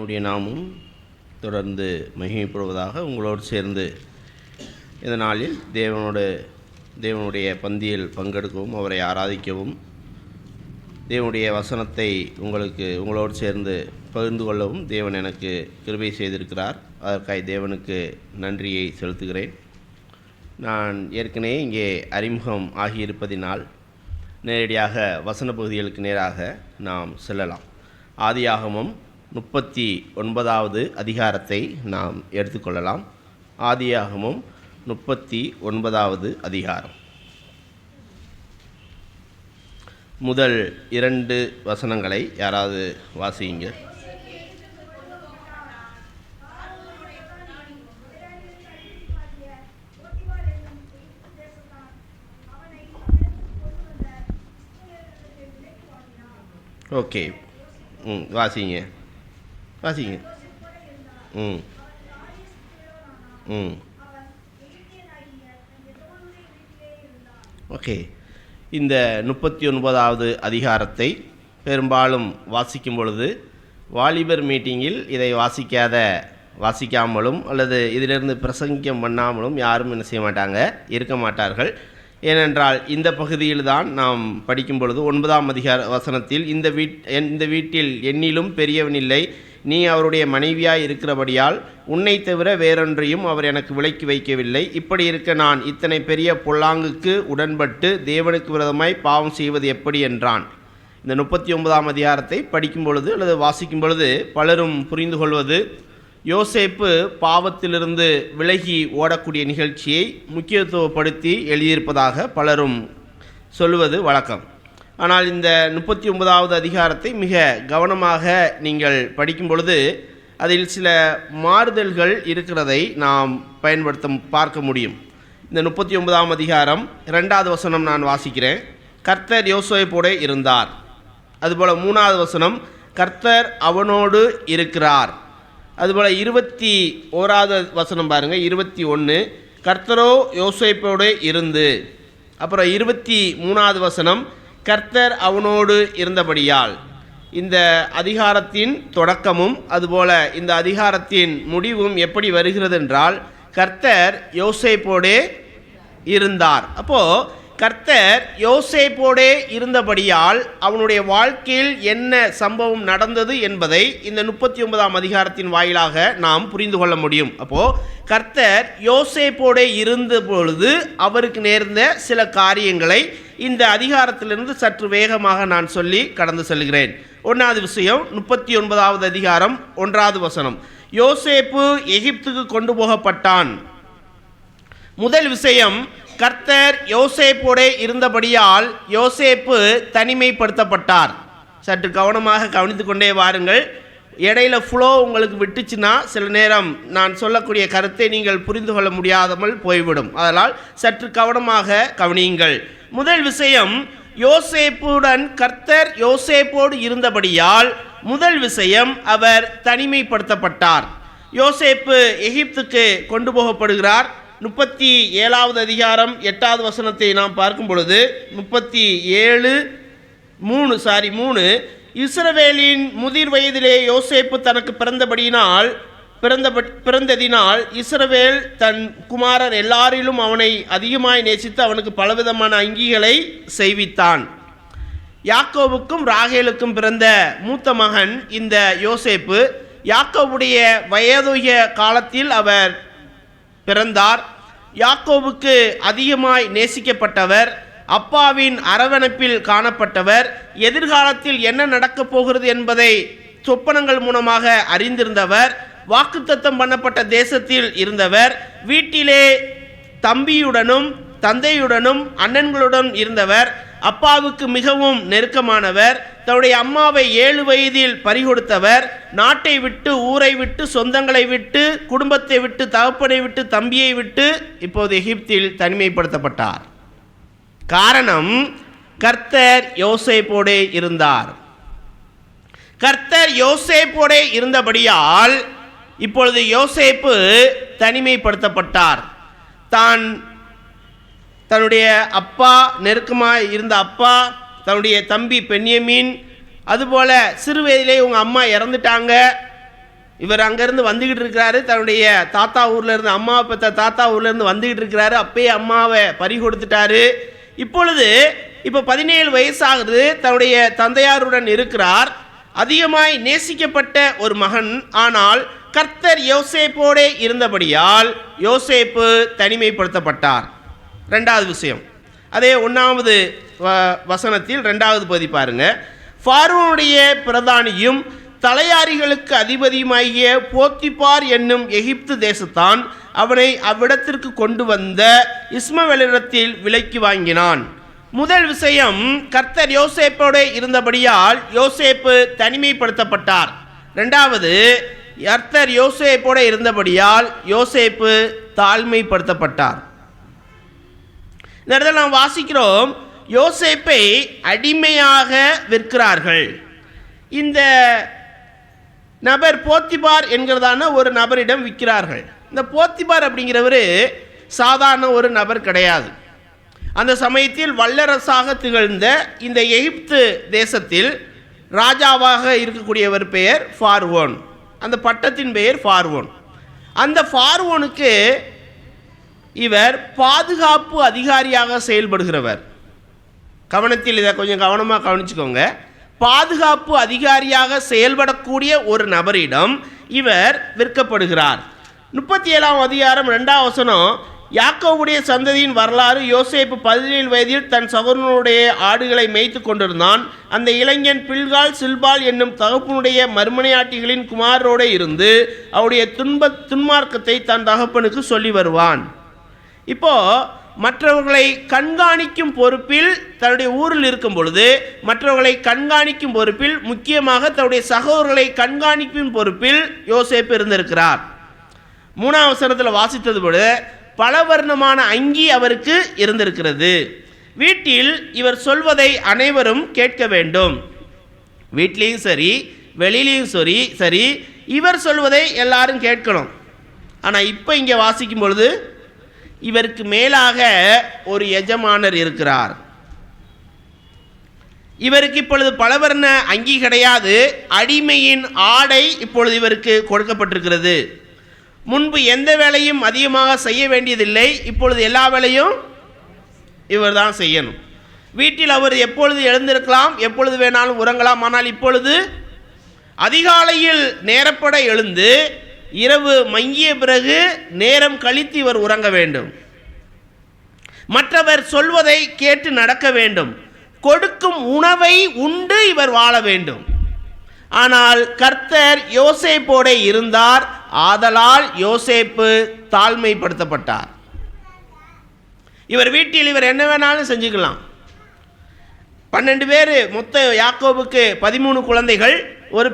தேவனுடைய நாமம் தொடர்ந்து மகிமைப்படுவதாக. உங்களோடு சேர்ந்து இந்த நாளில் தேவனுடைய பந்தியில் பங்கெடுக்கவும், அவரை ஆராதிக்கவும், தேவனுடைய வசனத்தை உங்களோடு சேர்ந்து பகிர்ந்து கொள்ளவும் தேவன் எனக்கு கிருபை செய்திருக்கிறார். அதற்காக தேவனுக்கு நன்றியை செலுத்துகிறேன். நான் ஏற்கனவே இங்கே அறிமுகம் ஆகியிருப்பதினால் நேரடியாக வசன பகுதிகளுக்கு நேராக நாம் செல்லலாம். ஆதியாகமம் 39வது அதிகாரத்தை நாம் எடுத்துக்கொள்ளலாம். ஆதியாகமம் 39வது அதிகாரம் முதல் 2 வசனங்களை யாராவது வாசியுங்க. ஓகே, வாசிங்க. ஓகே, இந்த 39வது அதிகாரத்தை பெரும்பாலும் வாசிக்கும் பொழுது வாலிபர் மீட்டிங்கில் இதை வாசிக்காமலும் அல்லது இதிலிருந்து பிரசங்கம் பண்ணாமலும் யாரும் என்ன செய்ய மாட்டாங்க, இருக்க மாட்டார்கள். ஏனென்றால் இந்த பகுதியில் தான் நாம் படிக்கும் பொழுது 9ஆம் அதிகார வசனத்தில் இந்த வீட்டில் என்னிலும் பெரியவன் இல்லை, நீ அவருடைய மனைவியாய் இருக்கிறபடியால் உன்னை தவிர வேறொன்றையும் அவர் எனக்கு விலக்கி வைக்கவில்லை. இப்படி இருக்க நான் இத்தனை பெரிய பொல்லாங்குக்கு உடன்பட்டு தேவனுக்கு விரோதமாய் பாவம் செய்வது எப்படி என்றான். இந்த 39ஆம் அதிகாரத்தை படிக்கும் பொழுது அல்லது வாசிக்கும் பொழுது பலரும் புரிந்து கொள்வது யோசேப்பு பாவத்திலிருந்து விலகி ஓடக்கூடிய நிகழ்ச்சியை முக்கியத்துவப்படுத்தி எழுதியிருப்பதாக பலரும் சொல்லுவது வழக்கம். ஆனால் இந்த 39வது அதிகாரத்தை மிக கவனமாக நீங்கள் படிக்கும் பொழுது அதில் சில மாறுதல்கள் இருக்கிறதை நாம் பார்க்க முடியும். இந்த 39ஆம் அதிகாரம் 2வது வசனம் நான் வாசிக்கிறேன். கர்த்தர் யோசேப்போடு இருந்தார். அதுபோல் 3வது வசனம் கர்த்தர் அவனோடு இருக்கிறார். அதுபோல் 21வது வசனம் பாருங்கள், 21 கர்த்தரோ யோசேப்போடு இருந்து. அப்புறம் 23வது வசனம் கர்த்தர் அவனோடு இருந்தபடியால். இந்த அதிகாரத்தின் தொடக்கமும் அதுபோல் இந்த அதிகாரத்தின் முடிவும் எப்படி வருகிறது என்றால் கர்த்தர் யோசேப்போடு இருந்தார். அப்போது கர்த்தர் யோசேப்போடே இருந்தபடியால் அவனுடைய வாழ்க்கையில் என்ன சம்பவம் நடந்தது என்பதை இந்த 39ஆம் அதிகாரத்தின் வாயிலாக நாம் புரிந்து கொள்ள முடியும். அப்போது கர்த்தர் யோசேப்போடே இருந்த பொழுது அவருக்கு நேர்ந்த சில காரியங்களை இந்த அதிகாரத்திலிருந்து சற்று வேகமாக நான் சொல்லி கடந்து செல்கிறேன். 1வது விஷயம், 39வது அதிகாரம் 1வது வசனம், யோசேப்பு எகிப்துக்கு கொண்டு போகப்பட்டான். முதல் விஷயம், கர்த்தர் யோசேப்போடே இருந்தபடியால் யோசேப்பு தனிமைப்படுத்தப்பட்டார். சற்று கவனமாக கவனித்து கொண்டே வாருங்கள். இடையில ஃப்ளோ உங்களுக்கு விட்டுச்சுன்னா சில நேரம் நான் சொல்லக்கூடிய கருத்தை நீங்கள் புரிந்து கொள்ள முடியாமல் போய்விடும். அதனால் சற்று கவனமாக கவனியுங்கள். முதல் விஷயம், யோசேப்புடன் கர்த்தர் யோசேப்போடு இருந்தபடியால் முதல் விஷயம், அவர் தனிமைப்படுத்தப்பட்டார். யோசேப்பு எகிப்துக்கு கொண்டு போகப்படுகிறார். 37வது அதிகாரம் 8வது வசனத்தை நாம் பார்க்கும் பொழுது 37:3 இஸ்ரவேலின் முதிர் வயதிலே யோசேப்பு தனக்கு பிறந்ததினால் இஸ்ரவேல் தன் குமாரர் எல்லாரிலும் அவனை அதிகமாய் நேசித்து அவனுக்கு பலவிதமான அங்கிகளை செய்வித்தான். யாக்கோவுக்கும் ராகேலுக்கும் பிறந்த மூத்த மகன் இந்த யோசேப்பு. யாக்கோவுடைய வயதுடைய காலத்தில் அவர் பிறந்தார். யாக்கோவுக்கு அதிகமாய் நேசிக்கப்பட்டவர், அப்பாவின் அரவணைப்பில் காணப்பட்டவர், எதிர்காலத்தில் என்ன நடக்கப் போகிறது என்பதை சொப்பனங்கள் மூலமாக அறிந்திருந்தவர், வாக்குத்தத்தம் பண்ணப்பட்ட தேசத்தில் இருந்தவர், வீட்டிலே தம்பியுடனும் தந்தையுடனும் அண்ணன்களுடன் இருந்தவர், அப்பாவுக்கு மிகவும் நெருக்கமானவர், தன்னுடைய அம்மாவை 7 வயதில் பறிகொடுத்தவர், நாட்டை விட்டு, ஊரை விட்டு, சொந்தங்களை விட்டு, குடும்பத்தை விட்டு, தகப்பனை விட்டு, தம்பியை விட்டு இப்போது எகிப்தில் தனிமைப்படுத்தப்பட்டார். காரணம், கர்த்தர் யோசேப்போடே இருந்தார். கர்த்தர் யோசேப்போடே இருந்தபடியால் இப்பொழுது யோசேப்பு தனிமைப்படுத்தப்பட்டார். தன்னுடைய அப்பா, நெருக்கமாக இருந்த அப்பா, தன்னுடைய தம்பி பென்யமீன், அதுபோல் சிறு வயதிலே உங்கள் அம்மா இறந்துட்டாங்க, இவர் அங்கேருந்து வந்துக்கிட்டு இருக்கிறாரு, தன்னுடைய தாத்தா ஊர்லேருந்து, அம்மாவை பெற்ற தாத்தா ஊர்லேருந்து வந்துக்கிட்டு இருக்கிறாரு. அப்பயே அம்மாவை பறி கொடுத்துட்டாரு. இப்பொழுது இப்போ 17 வயசாகுது, தன்னுடைய தந்தையாருடன் இருக்கிறார். அதிகமாய் நேசிக்கப்பட்ட ஒரு மகன். ஆனால் கர்த்தர் யோசேப்போடே இருந்தபடியால் யோசேப்பு தனிமைப்படுத்தப்பட்டார். ரெண்டாவது விஷயம், அதே 1வது வசனத்தில் 2வது பகுதி பாருங்க. பார்வோனுடைய பிரதானியும் தலையாரிகளுக்கு அதிபதியுமாகிய போத்திபார் என்னும் எகிப்து தேசத்தான் அவனை அவ்விடத்திற்கு கொண்டு வந்த இஸ்மவேலிடத்தில் விலைக்கு வாங்கினான். முதல் விஷயம், கர்த்தர் யோசேப்போடு இருந்தபடியால் யோசேப்பு தனிமைப்படுத்தப்பட்டார். ரெண்டாவது, கர்த்தர் யோசேப்போடு இருந்தபடியால் யோசேப்பு தாழ்மைப்படுத்தப்பட்டார். இந்த இடத்துல நாம் வாசிக்கிறோம், யோசேப்பை அடிமையாக விற்கிறார்கள். இந்த நபர் போத்திபார் என்கிறதான ஒரு நபரிடம் விற்கிறார்கள். இந்த போத்திபார் அப்படிங்கிறவர் சாதாரண ஒரு நபர் கிடையாது. அந்த சமயத்தில் வல்லரசாக திகழ்ந்த இந்த எகிப்து தேசத்தில் ராஜாவாக இருக்கக்கூடியவர் பெயர் பார்வோன். அந்த பட்டத்தின் பெயர் பார்வோன். அந்த பார்வோனுக்கு இவர் பாதுகாப்பு அதிகாரியாக செயல்படுகிறவர். கவனத்தில் இதை கொஞ்சம் கவனமாக கவனிச்சுக்கோங்க. பாதுகாப்பு அதிகாரியாக செயல்படக்கூடிய ஒரு நபரிடம் இவர் விற்கப்படுகிறார். 37ஆம் அதிகாரம் 2ஆம் வசனம், யாக்கோபுடைய சந்ததியின் வரலாறு. யோசேப்பு 17 வயதில் தன் சகோதரனுடைய ஆடுகளை மேய்த்து கொண்டிருந்தான். அந்த இளைஞன் பில்கால் சில்பால் என்னும் தகப்பனுடைய மறுமனையாட்டிகளின் குமாரோடு இருந்து அவருடைய துன்மார்க்கத்தை தன் தகப்பனுக்கு சொல்லி வருவான். இப்போ மற்றவர்களை கண்காணிக்கும் பொறுப்பில் தன்னுடைய ஊரில் இருக்கும் பொழுது, மற்றவர்களை கண்காணிக்கும் பொறுப்பில், முக்கியமாக தன்னுடைய சகோதரர்களை கண்காணிக்கும் பொறுப்பில் யோசேப்பு இருந்திருக்கிறார். 3ஆம் வசனத்தில் வாசித்தது போல பலவர்ணமான அங்கி அவருக்கு இருந்திருக்கிறது. வீட்டில் இவர் சொல்வதை அனைவரும் கேட்க வேண்டும். வீட்லேயும் சரி, வெளியிலையும் சரி, இவர் சொல்வதை எல்லாரும் கேட்கணும். ஆனால் இப்போ இங்கே வாசிக்கும் பொழுது இவருக்கு மேலாக ஒரு எஜமானர் இருக்கிறார். இவருக்கு இப்பொழுது பலவர்ண அங்கி கிடையாது, அடிமையின் ஆடை இப்பொழுது இவருக்கு கொடுக்கப்பட்டிருக்கிறது. முன்பு எந்த வேலையும் அதிகமாக செய்ய வேண்டியதில்லை, இப்பொழுது எல்லா வேலையும் இவர் தான் செய்யணும். வீட்டில் அவர் எப்பொழுது எழுந்திருக்கலாம், எப்பொழுது வேணாலும் உறங்கலாம். ஆனால் இப்பொழுது அதிகாலையில் நேரப்பட எழுந்து இரவு மங்கிய பிறகு நேரம் கழித்து இவர் உறங்க வேண்டும். மற்றவர் சொல்வதை கேட்டு நடக்க வேண்டும். கொடுக்கும் உணவை உண்டு இவர் வாழ வேண்டும். ஆனால் கர்த்தர் யோசேப்போடு இருந்தார். ஆதலால் யோசேப்பு தாழ்மைப்படுத்தப்பட்டார். இவர் வீட்டில் இவர் என்ன வேணாலும் செஞ்சுக்கலாம். 12 பேர் மொத்த யாக்கோபுக்கு 13 குழந்தைகள், ஒரு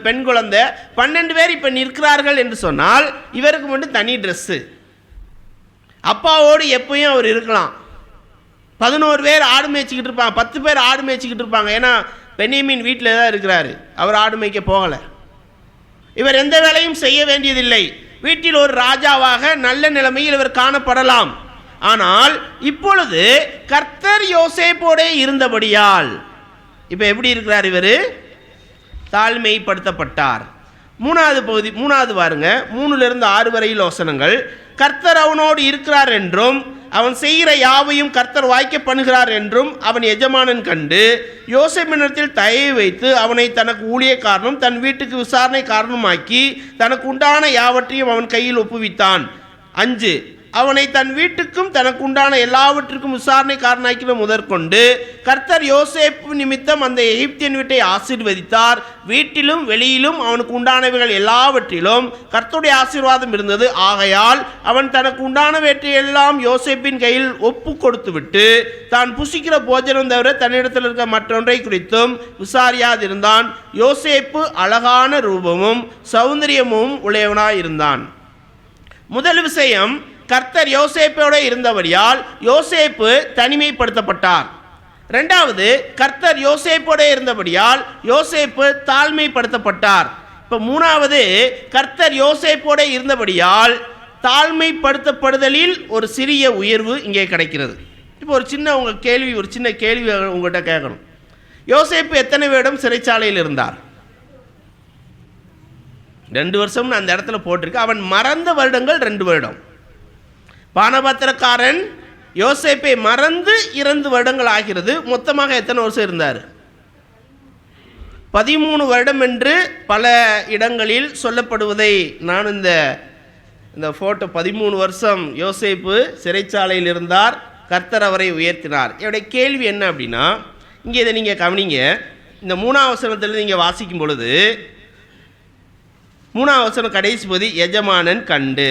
பெண் குழந்தை, 12 பேர் இப்போ நிற்கிறார்கள் என்று சொன்னால் இவருக்கு மட்டும் தனி ட்ரெஸ்ஸு. அப்பாவோடு எப்பயும் அவர் இருக்கலாம். 11 பேர் ஆடு மேய்ச்சிக்கிட்டு இருப்பாங்க, 10 பேர் ஆடு மேய்ச்சிக்கிட்டு இருப்பாங்க. ஏன்னா பென்யமீன் வீட்டில் தான் இருக்கிறாரு, அவர் ஆடு மேய்க்க போகலை. இவர் எந்த வேலையும் செய்ய வேண்டியதில்லை. வீட்டில் ஒரு ராஜாவாக நல்ல நிலைமையில் இவர் காணப்படலாம். ஆனால் இப்பொழுது கர்த்தர் யோசேப்போடே இருந்தபடியால் இப்போ எப்படி இருக்கிறார்? இவர் தாழ்மைப்படுத்தப்பட்டார். 3வது பகுதி, 3வது பாருங்க, 3லிருந்து 6 வரையில் வசனங்கள். கர்த்தர் அவனோடு இருக்கிறார் என்றும் அவன் செய்கிற யாவையும் கர்த்தர் வாய்க்க பண்ணுகிறார் என்றும் அவன் எஜமானன் கண்டு யோசேப்பினிடத்தில் தயவு வைத்து அவனை தனக்கு ஊழியக்காரனும் தன் வீட்டுக்கு விசாரணை காரணமாக்கி தனக்கு உண்டான யாவற்றையும் அவன் கையில் ஒப்புவித்தான். 5, அவனை தன் வீட்டுக்கும் தனக்கு உண்டான எல்லாவற்றிற்கும் விசாரணை காரணாக்கின முதற்கொண்டு கர்த்தர் யோசேப்பு நிமித்தம் அந்த எகிப்தியன் வீட்டை ஆசீர்வதித்தார். வீட்டிலும் வெளியிலும் அவனுக்கு உண்டானவைகள் எல்லாவற்றிலும் கர்த்தருடைய ஆசீர்வாதம் இருந்தது. ஆகையால் அவன் தனக்கு உண்டானவற்றை எல்லாம் யோசேப்பின் கையில் ஒப்பு கொடுத்து விட்டு தான் புசிக்கிற போஜனம் தவிர தன்னிடத்தில் இருக்க மற்றொன்றை குறித்தும் விசாரியாதிருந்தான். யோசேப்பு அழகான ரூபமும் சௌந்தரியமும் உடையவனாயிருந்தான். முதல் விஷயம், கர்த்தர் யோசேப்போடு இருந்தபடியால் யோசேப்பு தனிமைப்படுத்தப்பட்டார். 2வது, கர்த்தர் யோசேப்போடு இருந்தபடியால் யோசேப்பு தாழ்மைப்படுத்தப்பட்டார். இப்போ 3வது, கர்த்தர் யோசேப்போடு இருந்தபடியால் தாழ்மைப்படுத்தப்படுதலில் ஒரு சிறிய உயர்வு இங்கே கிடைக்கிறது. இப்போ ஒரு சின்ன கேள்வி உங்கள்கிட்ட கேட்கணும். யோசேப்பு எத்தனை வருடம் சிறைச்சாலையில் இருந்தார்? 2 வருஷம்னு அந்த இடத்துல போட்டிருக்கு. அவன் மறந்த வருடங்கள் 2 வருடம். பானபாத்திரக்காரன் யோசேப்பை மறந்து 2 வருடங்கள் ஆகிறது. மொத்தமாக எத்தனை வருஷம் இருந்தார்? 13 வருடம் என்று பல இடங்களில் சொல்லப்படுவதை நான் இந்த ஃபோட்டோ 13 வருஷம் யோசேப்பு சிறைச்சாலையில் இருந்தார். கர்த்தர் அவரை உயர்த்தினார். என்னுடைய கேள்வி என்ன அப்படின்னா, இங்கே இதை நீங்கள் கவனிங்க. இந்த 3ஆம் வசனத்தில் நீங்கள் வாசிக்கும் பொழுது 3ஆம் வசனம் கடைசி பகுதி, எஜமானன் கண்டு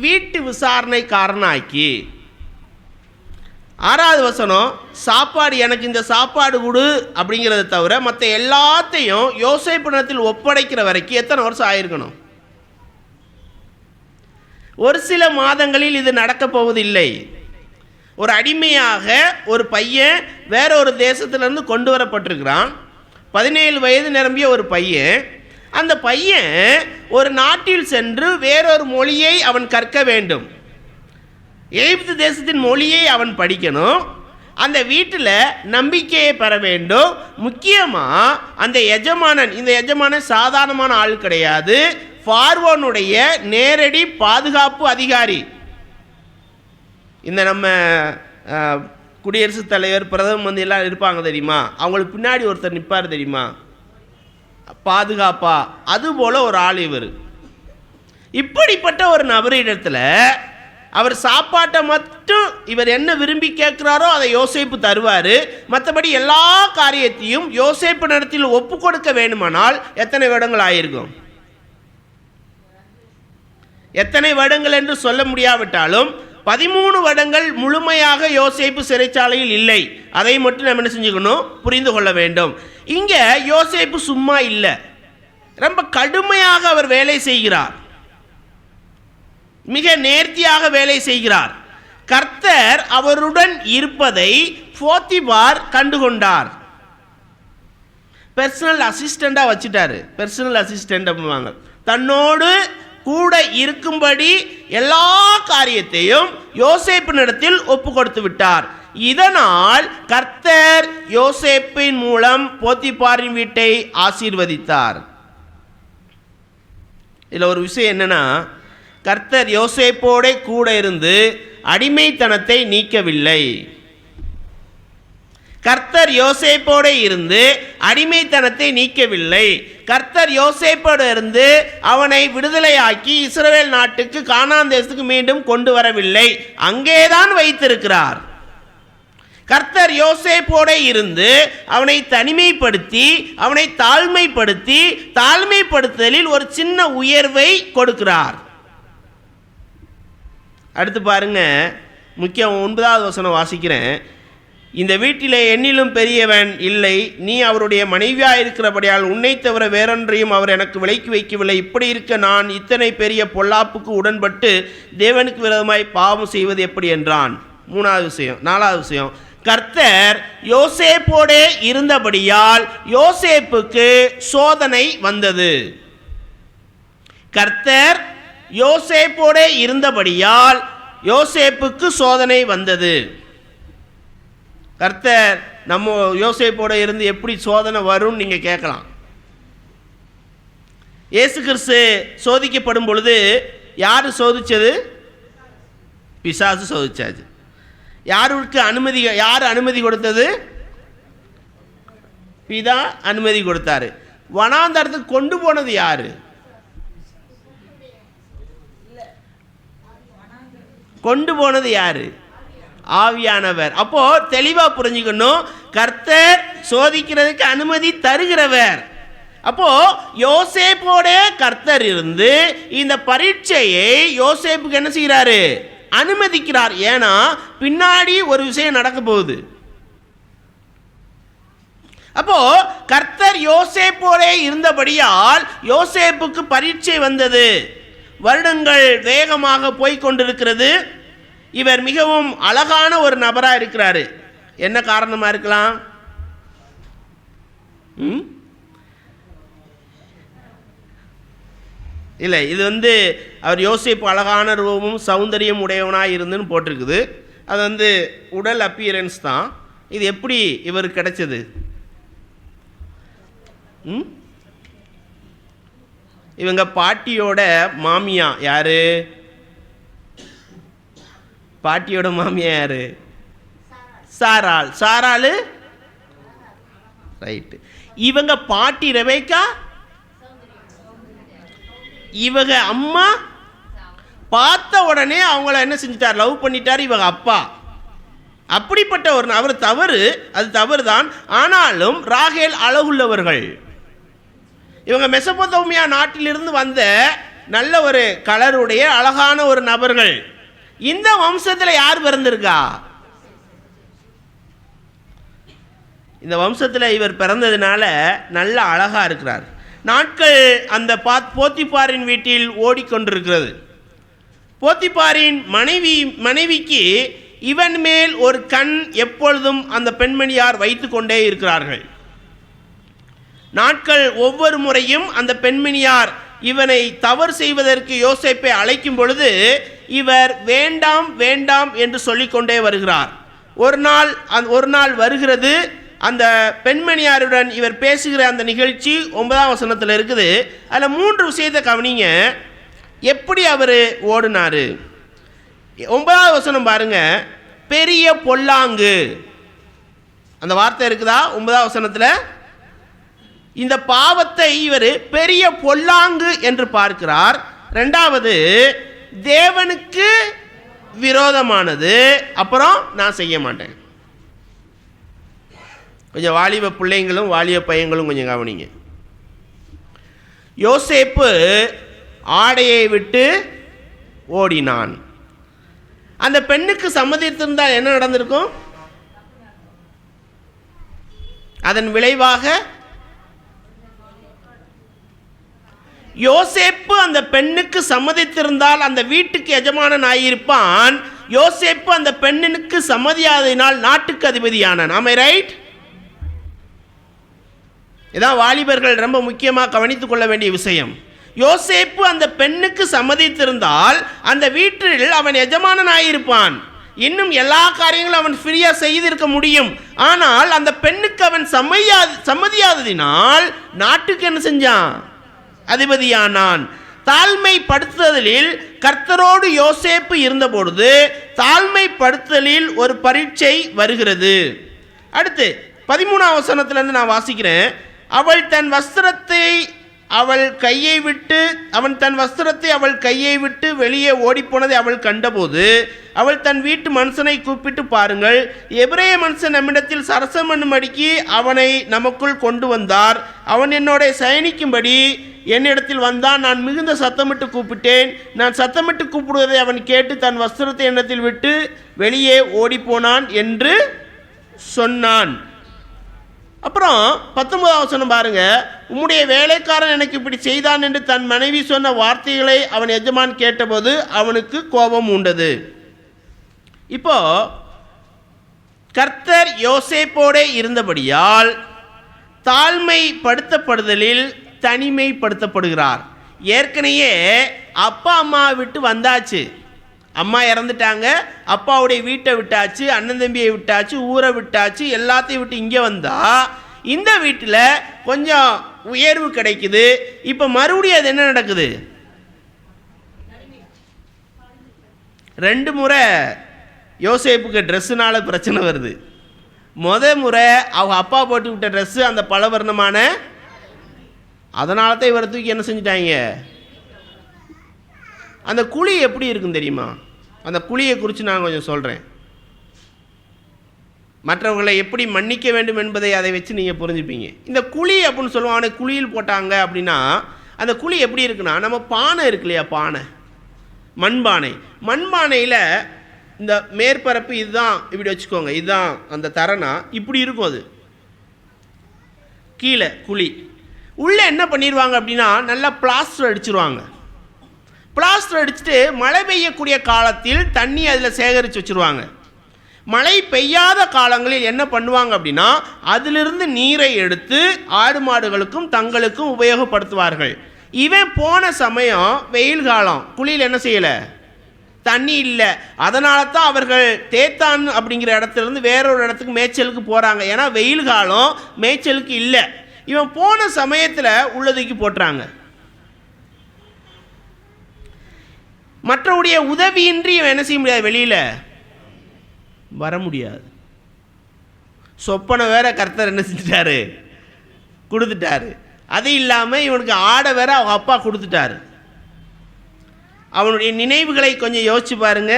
வீட்டு விசாரணைக்காரனாக்கி. 6வது வசனம், சாப்பாடு எனக்கு இந்த சாப்பாடு கொடு அப்படிங்கிறத தவிர மற்ற எல்லாத்தையும் யோசேப்பிடத்தில் ஒப்படைக்கிற வரைக்கும் எத்தனை வருஷம் ஆயிருக்கணும்? ஒரு சில மாதங்களில் இது நடக்கப் போவதில்லை. ஒரு அடிமையாக ஒரு பையன் வேற ஒரு தேசத்திலிருந்து கொண்டு வரப்பட்டிருக்கிறான். 17 வயது நிரம்பிய ஒரு பையன். அந்த பையன் ஒரு நாட்டில் சென்று வேறொரு மொழியை அவன் கற்க வேண்டும். எகிப்து தேசத்தின் மொழியை அவன் படிக்கணும். அந்த வீட்டில் நம்பிக்கையை பெற வேண்டும். முக்கியமாக அந்த எஜமானன், இந்த எஜமானன் சாதாரணமான ஆள் கிடையாது. பார்வோனுடைய நேரடி பாதுகாப்பு அதிகாரி. இந்த நம்ம குடியரசுத் தலைவர், பிரதம மந்திரி எல்லாம் இருப்பாங்க தெரியுமா, அவங்களுக்கு பின்னாடி ஒருத்தர் நிற்பார் தெரியுமா, பாதுகாப்பா. அதுபோல் ஒரு ஆள் இவர். இப்படிப்பட்ட ஒரு நபரிடத்தில் அவர் சாப்பாட்டை மட்டும் இவர் என்ன விரும்பி கேட்குறாரோ அதை யோசேப்பு தருவார். மற்றபடி எல்லா காரியத்தையும் யோசேப்பு நடத்தில் ஒப்பு கொடுக்க வேண்டுமானால் எத்தனை வருடங்கள் ஆயிருக்கும்? எத்தனை வருடங்கள் என்று சொல்ல முடியாவிட்டாலும் 13 வருடங்கள் முழுமையாக யோசேப்பு சிறைச்சாலையில் இல்லை. அதை மட்டும் நம்ம என்ன செஞ்சுக்கணும், புரிந்து கொள்ள வேண்டும். இங்கே யோசேப்பு சும்மா இல்லை, ரொம்ப கடுமையாக அவர் வேலை செய்கிறார். மிக நேர்த்தியாக வேலை செய்கிறார். கர்த்தர் அவருடன் இருப்பதை போத்திபார் கண்டுகொண்டார். பர்சனல் அசிஸ்டண்டாக வச்சுட்டாரு. பர்சனல் அசிஸ்டண்ட் அப்படிவாங்க. தன்னோடு கூட இருக்கும்படி எல்லா காரியத்தையும் யோசேப்பினிடத்தில் ஒப்பு கொடுத்து விட்டார். இதனால் கர்த்தர் யோசேப்பின் மூலம் போத்திபாரின் வீட்டை ஆசீர்வதித்தார். இதில் ஒரு விஷயம் என்னன்னா, கர்த்தர் யோசேப்போட கூட இருந்து அடிமைத்தனத்தை நீக்கவில்லை. கர்த்தர் யோசேப்போடு இருந்து அடிமைத்தனத்தை நீக்கவில்லை. கர்த்தர் யோசேப்போடு இருந்து அவனை விடுதலையாக்கி இஸ்ரவேல் நாட்டுக்கு, கானான் தேசத்துக்கு மீண்டும் கொண்டு வரவில்லை, அங்கேதான் வைத்திருக்கிறார். கர்த்தர் யோசேப்போடு இருந்து அவனை தனிமைப்படுத்தி, அவனை தாழ்மைப்படுத்தி, தாழ்மைப்படுத்தலில் ஒரு சின்ன உயர்வை கொடுக்கிறார். அடுத்து பாருங்க, முக்கியம் 9வது வசனம் வாசிக்கிறேன். இந்த வீட்டிலே என்னிலும் பெரியவன் இல்லை, நீ அவருடைய மனைவியாக இருக்கிறபடியால் உன்னை தவிர வேறொன்றையும் அவர் எனக்கு விலைக்கு வைக்கவில்லை. இப்படி இருக்க நான் இத்தனை பெரிய பொல்லாப்புக்கு உடன்பட்டு தேவனுக்கு விரோதமாய் பாவம் செய்வது எப்படி என்றான். 3வது விஷயம். 4வது விஷயம், கர்த்தர் யோசேப்போடே இருந்தபடியால் யோசேப்புக்கு சோதனை வந்தது. கர்த்தர் யோசேப்போடே இருந்தபடியால் யோசேப்புக்கு சோதனை வந்தது. கர்த்தர் நம்ம யோசேப்போட இருந்து எப்படி சோதனை வரும்னு நீங்கள் கேட்கலாம். இயேசு கிறிஸ்து சோதிக்கப்படும் பொழுது யார் சோதிச்சது? பிசாசு சோதிச்சாச்சு. யார் அனுமதி கொடுத்தது? பிதா அனுமதி கொடுத்தாரு. வனாந்தரத்துக்கு கொண்டு போனது யாரு? கொண்டு போனது யாரு? ஆவியானவர். அப்போ தெளிவா புரிஞ்சுக்கணும், கர்த்தர் சோதிக்கிறதுக்கு அனுமதி தருகிறவர். அப்போ யோசேப்போட கர்த்தர் இருந்து இந்த பரீட்சையை யோசேப்புக்கு என்ன செய்கிறாரு? அனுமதிக்கிறார். ஏன்னா பின்னாடி ஒரு விஷயம் நடக்க போகுது. அப்போ கர்த்தர் யோசேப்போட இருந்தபடியால் யோசேப்புக்கு பரீட்சை வந்தது. வருடங்கள் வேகமாக போய்கொண்டிருக்கிறது. இவர் மிகவும் அழகான ஒரு நபராக இருக்கிறாரு. என்ன காரணமாக இருக்கலாம்? இல்லை, இது அவர் யோசேப்பு அழகான ரூபமும் சௌந்தரியம் உடையவனாக இருந்துன்னு போட்டிருக்குது. அது உடல் அப்பியரன்ஸ் தான். இது எப்படி இவருக்கு கிடைச்சது? இவங்க பாட்டியோட மாமியா யாரு? பாட்டியோட மாமியா யாரு? சாராள். சாராள் ரைட்டு. இவங்க பாட்டி ரெபேக்கா, இவங்க அம்மா. பார்த்த உடனே அவங்கள என்ன செஞ்சிட்டார்? லவ் பண்ணிட்டார் இவங்க அப்பா. அப்படிப்பட்ட ஒரு அவர் தவறு, அது தவறு தான். ஆனாலும் ராகேல் அழகுள்ளவர்கள். இவங்க மெசொப்பொத்தேமியா நாட்டிலிருந்து வந்த நல்ல ஒரு கலருடைய அழகான ஒரு நபர்கள். இந்த வம்சத்தில் யார் பிறந்திருக்கா? இந்த வம்சத்தில் இவர் பிறந்ததுனால நல்ல அழகாக இருக்கிறார். நாட்கள் அந்த போத்திபாரின் வீட்டில் ஓடிக்கொண்டிருக்கிறது. போத்திபாரின் மனைவிக்கு இவன் மேல் ஒரு கண் எப்பொழுதும் அந்த பெண்மணியார் வைத்து கொண்டே இருக்கிறார்கள். நாட்கள் ஒவ்வொரு முறையும் அந்த பெண்மணியார் இவனை தவறு செய்வதற்கு யோசேப்பை அழைக்கும் பொழுது இவர் வேண்டாம் வேண்டாம் என்று சொல்லிக்கொண்டே வருகிறார். ஒரு நாள் வருகிறது. அந்த பெண்மணியாருடன் இவர் பேசுகிற அந்த நிகழ்ச்சி 9ஆம் வசனத்தில் இருக்குது. அதில் 3 விஷயத்தை கவனிங்க. எப்படி அவர் ஓடினார்? 9ஆவது வசனம் பாருங்க. பெரிய பொல்லாங்கு, அந்த வார்த்தை இருக்குதா 9ஆவது வசனத்தில்? இந்த பாவத்தை இவர் பெரிய பொல்லாங்கு என்று பார்க்கிறார். 2வது தேவனுக்கு விரோதமானது. அப்புறம் நான் செய்ய மாட்டேன். கொஞ்சம் வாலிப பிள்ளைங்களும் வாலிப பையங்களும் கொஞ்சம் கவனிங்க. யோசேப்பு ஆடையை விட்டு ஓடினான். அந்த பெண்ணுக்கு சம்மதித்திருந்தால் என்ன நடந்திருக்கும்? அதன் விளைவாக யோசேப்பு அந்த பெண்ணுக்கு சம்மதித்திருந்தால் அந்த வீட்டுக்கு எஜமானன் ஆகியிருப்பான். யோசேப்பு அந்த பெண்ணுக்கு சம்மதியாததினால் நாட்டுக்கு அதிபதியானான். ஆமை ரைட்? இதான் வாலிபர்கள் ரொம்ப முக்கியமாக கவனித்துக் கொள்ள வேண்டிய விஷயம். யோசேப்பு அந்த பெண்ணுக்கு சம்மதித்திருந்தால் அந்த வீட்டில் அவன் எஜமானன் ஆகியிருப்பான். இன்னும் எல்லா காரியங்களும் அவன் ஃப்ரீயாக செய்திருக்க முடியும். ஆனால் அந்த பெண்ணுக்கு அவன் சம்மதியாததினால் நாட்டுக்கு என்ன செஞ்சான்? அதிபதியானான். தாழ்மைப்படுத்துதலில் கர்த்தரோடு யோசேப்பு இருந்தபொழுது தாழ்மைப்படுத்துதலில் ஒரு பரீட்சை வருகிறது. அடுத்து 13ஆம் வசனத்திலிருந்து நான் வாசிக்கிறேன். அவன் தன் வஸ்திரத்தை அவள் கையை விட்டு வெளியே ஓடிப்போனதை அவள் கண்டபோது அவள் தன் வீட்டு மனுஷனை கூப்பிட்டு, பாருங்கள், எபிரேய மனுஷன் நம்மிடத்தில் சரசம் பண்ணும்படிக்கு அவனை நமக்குள் கொண்டு வந்தார். அவன் என்னோட சயனிக்கும்படி என்னிடத்தில் வந்தான். நான் மிகுந்த சத்தமிட்டு கூப்பிட்டேன். நான் சத்தமிட்டு கூப்பிடுவதை அவன் கேட்டு தன் வஸ்திரத்தை என்னிடத்தில் விட்டு வெளியே ஓடிப்போனான் என்று சொன்னான். அப்புறம் 19ஆம் வசனம் பாருங்க. உம்முடைய வேலைக்காரன் எனக்கு இப்படி செய்தான் என்று தன் மனைவி சொன்ன வார்த்தைகளை அவன் எஜமான் கேட்டபோது அவனுக்கு கோபம் உண்டது. இப்போ கர்த்தர் யோசேப்போடே இருந்தபடியால் தாழ்மைப்படுத்தப்படுதலில் தனிமைப்படுத்தப்படுகிறார். ஏற்கனவே அப்பா அம்மா விட்டு வந்தாச்சு. அம்மா இறந்துட்டாங்க, அப்பாவுடைய வீட்டை விட்டாச்சு, அண்ணன் தம்பியை விட்டாச்சு, ஊரை விட்டாச்சு, எல்லாத்தையும் விட்டு இங்கே வந்தால் இந்த வீட்டில் கொஞ்சம் உயர்வு கிடைக்குது. இப்போ மறுபடியும் அது என்ன நடக்குது? 2 முறை யோசேப்புக்கு ட்ரெஸ்ஸுனால பிரச்சனை வருது. முறை அவங்க அப்பா போட்டு விட்ட ட்ரெஸ்ஸு அந்த பலவர்ணமான, அதனால தான் இவரை தூக்கி என்ன செஞ்சிட்டாங்க? அந்த குழி எப்படி இருக்குன்னு தெரியுமா? அந்த குழியை குறித்து நான் கொஞ்சம் சொல்கிறேன். மற்றவர்களை எப்படி மன்னிக்க வேண்டும் என்பதை அதை வச்சு நீங்கள் புரிஞ்சுப்பீங்க. இந்த குழி அப்படின்னு சொல்லுவாங்க. அவனை குழியில் போட்டாங்க அப்படின்னா அந்த குழி எப்படி இருக்குன்னா, நம்ம பானை இருக்கு இல்லையா, பானை, மண்பானையில் இந்த மேற்பரப்பு இதுதான், இப்படி வச்சுக்கோங்க, இதுதான் அந்த தரனா, இப்படி இருக்கும். அது கீழே குழி, உள்ளே என்ன பண்ணிடுவாங்க அப்படின்னா நல்லா பிளாஸ்டர் அடிச்சிருவாங்க. பிளாஸ்டர் அடிச்சுட்டு மழை பெய்யக்கூடிய காலத்தில் தண்ணி அதில் சேகரித்து வச்சுருவாங்க. மழை பெய்யாத காலங்களில் என்ன பண்ணுவாங்க அப்படின்னா அதிலிருந்து நீரை எடுத்து ஆடு மாடுகளுக்கும் தங்களுக்கும் உபயோகப்படுத்துவார்கள். இவன் போன சமயம் வெயில் காலம், குழியில் என்ன செய்யலை, தண்ணி இல்லை. அதனால தான் அவர்கள் தேத்தான் அப்படிங்கிற இடத்துலேருந்து வேறொரு இடத்துக்கு மேய்ச்சலுக்கு போகிறாங்க. ஏன்னா வெயில் காலம், மேய்ச்சலுக்கு இல்லை. இவன் போன சமயத்தில் உள்ளதுக்கு போட்டுறாங்க. மற்றவருடைய உதவியின்றி என்ன செய்ய முடியாது, வெளியில் வர முடியாது. சொப்பனை வேற கர்த்தர் என்ன செஞ்சிட்டாரு, கொடுத்துட்டாரு. அது இல்லாமல் இவனுக்கு ஆடை வேற அவங்க அப்பா கொடுத்துட்டாரு. அவனுடைய நினைவுகளை கொஞ்சம் யோசிச்சு பாருங்க.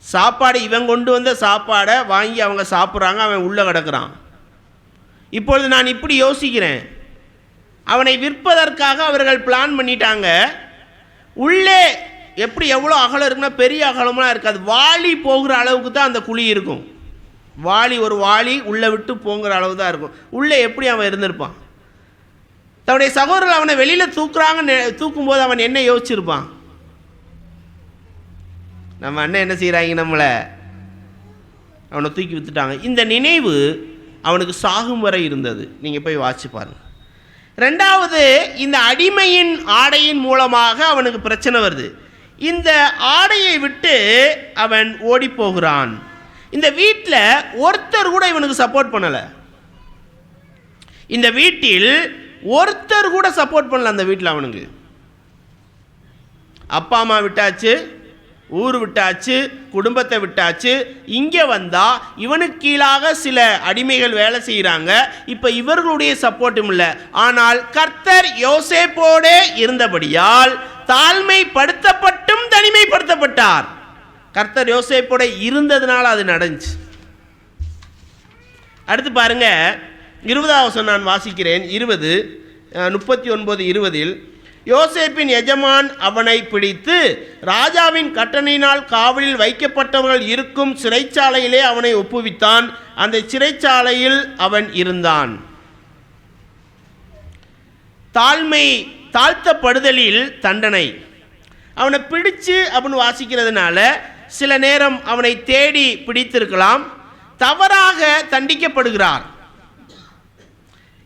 சாப்பாடு இவன் கொண்டு வந்த சாப்பாடை வாங்கி அவங்க சாப்பிட்றாங்க, அவன் உள்ளே கிடக்கிறான். இப்பொழுது நான் இப்படி யோசிக்கிறேன், அவனை விற்பதற்காக அவர்கள் பிளான் பண்ணிட்டாங்க. உள்ளே எப்படி எவ்வளோ அகலம் இருக்குன்னா பெரிய அகலம்லாம் இருக்காது, வாளி போகிற அளவுக்கு தான் அந்த குழி இருக்கும். வாளி ஒரு வாளி உள்ளே விட்டு போங்கிற அளவு தான் இருக்கும். உள்ளே எப்படி அவன் இருந்திருப்பான்? தன்னுடைய சகோதரர்கள் அவனை வெளியில் தூக்கும்போது அவன் என்ன யோசிச்சிருப்பான்? நம்ம அண்ணன் என்ன செய்கிறாங்க, நம்மளை அவனை தூக்கி வித்துட்டாங்க. இந்த நினைவு அவனுக்கு சாகும் வரை இருந்தது. நீங்கள் போய் வாசிச்சு பாருங்கள். ரெண்டாவது, இந்த அடிமையின் ஆடையின் மூலமாக அவனுக்கு பிரச்சனை வருது. இந்த ஆடையை விட்டு அவன் ஓடி போகிறான். இந்த வீட்டில் ஒருத்தர் கூட இவனுக்கு சப்போர்ட் பண்ணலை. இந்த வீட்டில் ஒருத்தர் கூட சப்போர்ட் பண்ணல. அந்த வீட்டில் அவனுக்கு அப்பா அம்மா விட்டாச்சு, ஊர் விட்டாச்சு, குடும்பத்தை விட்டாச்சு. இங்கே வந்தால் இவனுக்கு கீழாக சில அடிமைகள் வேலை செய்கிறாங்க. இப்போ இவர்களுடைய சப்போர்ட்டும் இல்லை. ஆனால் கர்த்தர் யோசேப்போடு இருந்தபடியால் தாழ்மைப்படுத்தப்பட்டும் தனிமைப்படுத்தப்பட்டார். கர்த்தர் யோசேப்போட இருந்ததுனால அது நடந்துச்சு. அடுத்து பாருங்க, 20ஆம் வசனம் நான் வாசிக்கிறேன். 39:20 யோசேப்பின் எஜமான் அவனை பிடித்து ராஜாவின் கட்டளையினால் காவலில் வைக்கப்பட்டவர்கள் இருக்கும் சிறைச்சாலையிலே அவனை ஒப்புவித்தான். அந்த சிறைச்சாலையில் அவன் இருந்தான். தாழ்த்தப்படுதலில் தண்டனை. அவனை பிடிச்சு அப்படின்னு வாசிக்கிறதுனால சில நேரம் அவனை தேடி பிடித்திருக்கலாம். தவறாக தண்டிக்கப்படுகிறார்.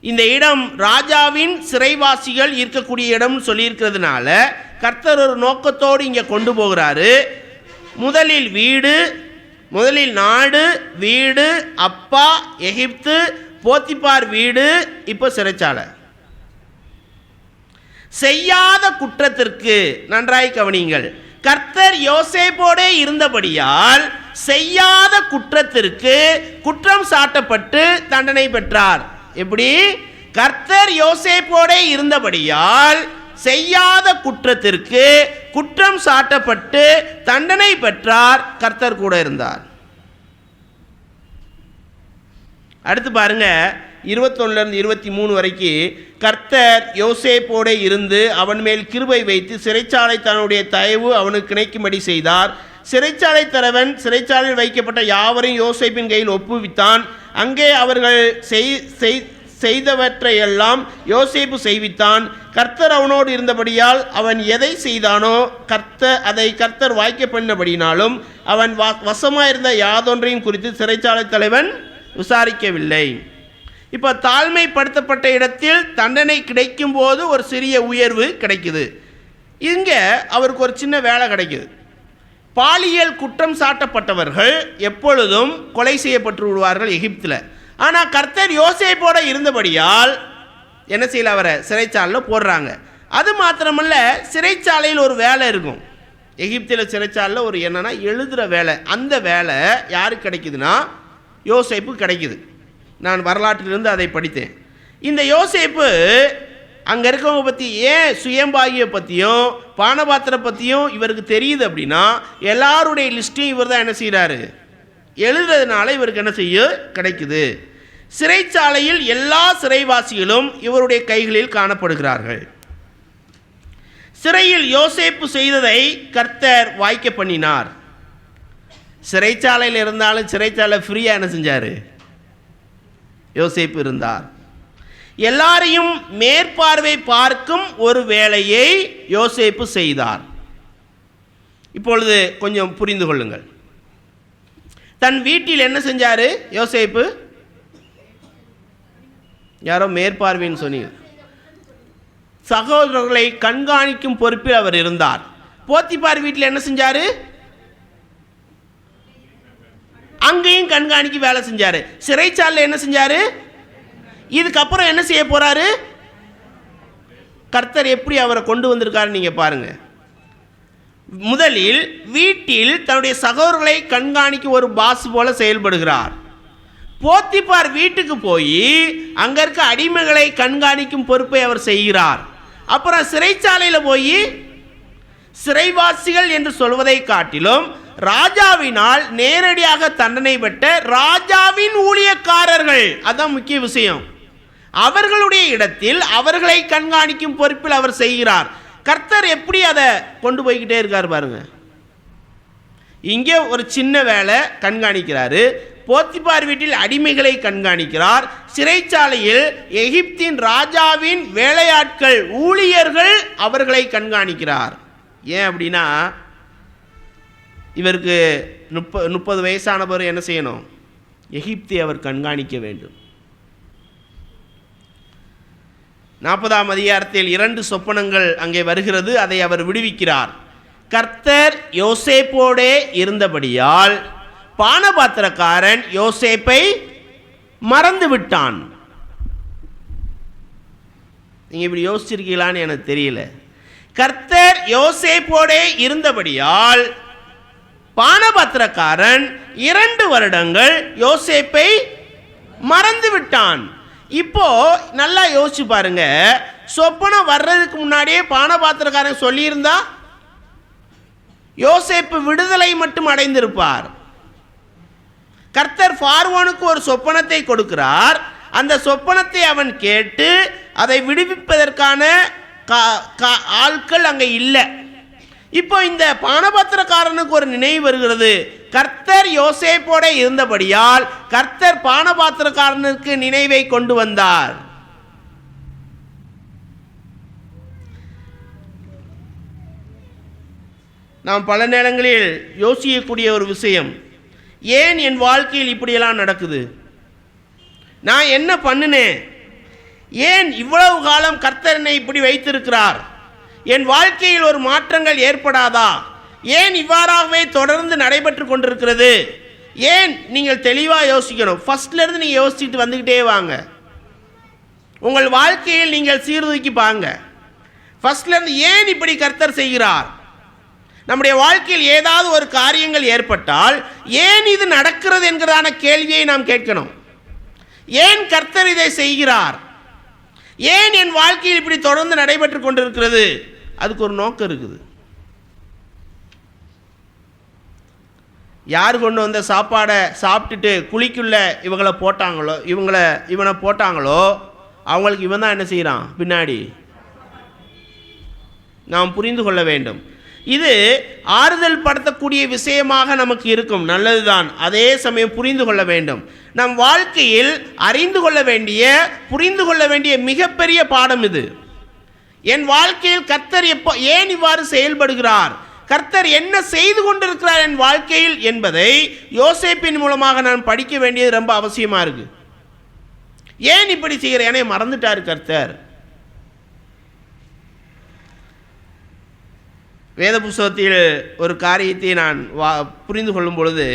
இந்த இடம் ராஜாவின் சிறைவாசிகள் இருக்கக்கூடிய இடம்னு சொல்லியிருக்கிறதுனால கர்த்தர் ஒரு நோக்கத்தோடு இங்கே கொண்டு போகிறாரு. முதலில் நாடு, வீடு, அப்பா எகிப்து, போத்திபார் வீடு, இப்போ சிறைச்சாலை. செய்யாத குற்றத்திற்கு நன்றாய் கவனியுங்கள். கர்த்தர் யோசேப்போடே இருந்தபடியால் செய்யாத குற்றத்திற்கு குற்றம் சாட்டப்பட்டு தண்டனை பெற்றார். எப்படி? கர்த்தர் யோசேப்போடே இருந்தபடியால் செய்யாத குற்றத்திற்கு குற்றம் சாட்டப்பட்டு தண்டனை பெற்றார். கர்த்தர் கூட இருந்தார். அடுத்து பாருங்க, 21-23 வரைக்கும் கர்த்தர் யோசேப்போடே இருந்து அவன் மேல் கிருபை வைத்து சிறைச்சாலை தன்னுடைய தயவு அவனுக்கு கிடைக்கும்படி செய்தார். சிறைச்சாலை தலைவன் சிறைச்சாலையில் வைக்கப்பட்ட யாவரையும் யோசேப்பின் கையில் ஒப்புவித்தான். அங்கே அவர்கள் செய்தவற்றையெல்லாம் யோசேப்பு செய்வித்தான். கர்த்தர் அவனோடு இருந்தபடியால் அவன் எதை செய்தானோ அதை கர்த்தர் வாய்க்க பண்ணினபடினாலும் அவன் வசமாயிருந்த யாதொன்றையும் குறித்து சிறைச்சாலை தலைவன் விசாரிக்கவில்லை. இப்போ தாழ்மைப்படுத்தப்பட்ட இடத்தில் தண்டனை கிடைக்கும் போது ஒரு சிறிய உயர்வு கிடைக்குது. இங்கே அவருக்கு ஒரு சின்ன வேலை கிடைக்குது. பாலியல் குற்றம் சாட்டப்பட்டவர்கள் எப்பொழுதும் கொலை செய்யப்பட்டு விடுவார்கள் எகிப்தில். ஆனால் கர்த்தர் யோசேப்போட இருந்தபடியால் என்ன செய்யல, அவரை சிறைச்சாலையில் போடுறாங்க. அது மாத்திரமல்ல, சிறைச்சாலையில் ஒரு வேலை இருக்கும். எகிப்தில் சிறைச்சாலையில் ஒரு என்னன்னா எழுதுகிற வேலை. அந்த வேலை யாருக்கு கிடைக்குதுன்னா யோசேப்பு கிடைக்குது. நான் வரலாற்றிலிருந்து அதை படித்தேன். இந்த யோசேப்பு அங்கே இருக்கவங்க பற்றி, ஏன் சுயம்பாகியை பற்றியும் பானபாத்திர பற்றியும் இவருக்கு தெரியுது அப்படின்னா எல்லாருடைய லிஸ்ட்டையும் இவர் தான் என்ன செய்கிறாரு, எழுதுறதுனால இவருக்கு என்ன செய்ய கிடைக்குது. சிறைச்சாலையில் எல்லா சிறைவாசிகளும் இவருடைய கைகளில் காணப்படுகிறார்கள். சிறையில் யோசேப்பு செய்ததை கர்த்தர் வாய்க்க பண்ணினார். சிறைச்சாலையில் இருந்தாலும் சிறைச்சாலை ஃப்ரீயாக என்ன செஞ்சார், யோசேப்பு இருந்தார். எல்லாரையும் மேற்பார்வை பார்க்கும் ஒரு வேலையை யோசேப்பு செய்தார். இப்பொழுது கொஞ்சம் புரிந்து கொள்ளுங்கள். தன் வீட்டில் என்ன செஞ்சார் யோசேப்பு? யாரோ மேற்பார்வைன்னு சொன்னீங்க. சகோதரர்களை கண்காணிக்கும் பொறுப்பில் அவர் இருந்தார். போத்திபார் வீட்டில் என்ன செஞ்சார்? அங்கேயும் கண்காணிக்க வேலை செஞ்சார். சிறைச்சாலையில் என்ன செஞ்சார்? இதுக்கப்புறம் என்ன செய்ய போறாரு? கர்த்தர் எப்படி அவரை கொண்டு வந்திருக்காரு நீங்கள் பாருங்கள். முதலில் வீட்டில் தன்னுடைய சகோதரர்களை கண்காணிக்க ஒரு பாஸ் போல செயல்படுகிறார். போத்திபார் வீட்டுக்கு போய் அங்கே இருக்க அடிமைகளை கண்காணிக்கும் பொறுப்பை அவர் செய்கிறார். அப்புறம் சிறைச்சாலையில் போய் சிறைவாசிகள் என்று சொல்வதை காட்டிலும் ராஜாவினால் நேரடியாக தண்டனை பெற்ற ராஜாவின் ஊழியக்காரர்கள், அதான் முக்கிய விஷயம், அவர்களுடைய இடத்தில் அவர்களை கண்காணிக்கும் பொறுப்பில் அவர் செய்கிறார். கர்த்தர் எப்படி அதை கொண்டு போய்கிட்டே இருக்கார் பாருங்க. இங்கே ஒரு சின்ன வேலை கண்காணிக்கிறாரு, போத்திபார் வீட்டில் அடிமைகளை கண்காணிக்கிறார், சிறைச்சாலையில் எகிப்தின் ராஜாவின் வேலையாட்கள் ஊழியர்கள் அவர்களை கண்காணிக்கிறார். ஏன் அப்படின்னா இவருக்கு 30 வயசான பிறகு என்ன செய்யணும்? எகிப்தை அவர் கண்காணிக்க வேண்டும். 40ஆம் அதிகாரத்தில் 2 சொப்பனங்கள் அங்கே வருகிறது, அதை அவர் விடுவிக்கிறார். கர்த்தர் யோசேப்போடே இருந்தபடியால் பானபாத்திரக்காரன் யோசேப்பை மறந்து விட்டான். நீங்க இப்படி யோசிச்சிருக்கீங்களான்னு எனக்கு தெரியல. கர்த்தர் யோசேப்போடே இருந்தபடியால் பானபாத்திரக்காரன் 2 வருடங்கள் யோசேப்பை மறந்து விட்டான். இப்போ நல்லா யோசிச்சு பாருங்க, சொப்பனம் வர்றதுக்கு முன்னாடியே பானபாத்திரக்காரன் சொல்லியிருந்தா யோசேப்பு விடுதலை மட்டும் அடைந்திருப்பார். கர்த்தர் பார்வோனுக்கு ஒரு சொப்பனத்தை கொடுக்கிறார். அந்த சொப்பனத்தை அவன் கேட்டு அதை விடுவிப்பதற்கான ஆட்கள் அங்கே இல்லை. இப்போ இந்த பானபாத்திரக்காரனுக்கு ஒரு நினைவு வருகிறது, கர்த்தர் யோசேப்போட இருந்தபடியால் கர்த்தர் பானபாத்திரக்காரனுக்கு நினைவை கொண்டு வந்தார். நாம் பல நேரங்களில் யோசிக்கக்கூடிய ஒரு விஷயம், ஏன் என் வாழ்க்கையில் இப்படியெல்லாம் நடக்குது? நான் என்ன பண்ணினேன்? ஏன் இவ்வளவு காலம் கர்த்தர் என்னை இப்படி வைத்திருக்கிறார்? என் வாழ்க்கையில் ஒரு மாற்றங்கள் ஏற்படாதா? ஏன் இவ்வாறாகவே தொடர்ந்து நடைபெற்று கொண்டிருக்கிறது? ஏன்? நீங்கள் தெளிவாக யோசிக்கணும். ஃபர்ஸ்ட்லேருந்து நீங்கள் யோசிச்சுட்டு வந்துக்கிட்டே வாங்க. உங்கள் வாழ்க்கையில் நீங்கள் சீர்தூக்கி பாருங்க. ஃபர்ஸ்ட்லேருந்து ஏன் இப்படி கர்த்தர் செய்கிறார்? நம்முடைய வாழ்க்கையில் ஏதாவது ஒரு காரியங்கள் ஏற்பட்டால் ஏன் இது நடக்கிறது என்கிறதான கேள்வியை நாம் கேட்கணும். ஏன் கர்த்தர் இதை செய்கிறார்? ஏன் என் வாழ்க்கையில் இப்படி தொடர்ந்து நடைபெற்று கொண்டிருக்கிறது? அதுக்கு ஒரு நோக்கம் இருக்குது. யார் கொண்டு வந்த சாப்பாடை சாப்பிட்டுட்டு குழிக்குள்ள இவனை போட்டாங்களோ அவங்களுக்கு இவன் தான் என்ன செய்கிறான் பின்னாடி. நாம் புரிந்து கொள்ள வேண்டும். இது ஆறுதல் படுத்தக்கூடிய விஷயமாக நமக்கு இருக்கும், நல்லதுதான். அதே சமயம் புரிந்து கொள்ள வேண்டும். நம் வாழ்க்கையில் அறிந்து கொள்ள வேண்டிய, புரிந்து கொள்ள வேண்டிய மிகப்பெரிய பாடம் இது. என் வாழ்க்கையில் கர்த்தர் ஏன் இவ்வாறு செயல்படுகிறார், கர்த்தர் என்ன செய்து கொண்டிருக்கிறார் என் வாழ்க்கையில் என்பதை யோசேப்பின் மூலமாக நான் படிக்க வேண்டியது ரொம்ப அவசியமா இருக்கு. ஏன் இப்படி செய்கிற? என்னை மறந்துட்டார் கர்த்தர். வேத புஸ்தகத்தில் ஒரு காரியத்தை நான் புரிந்து கொள்ளும் பொழுது,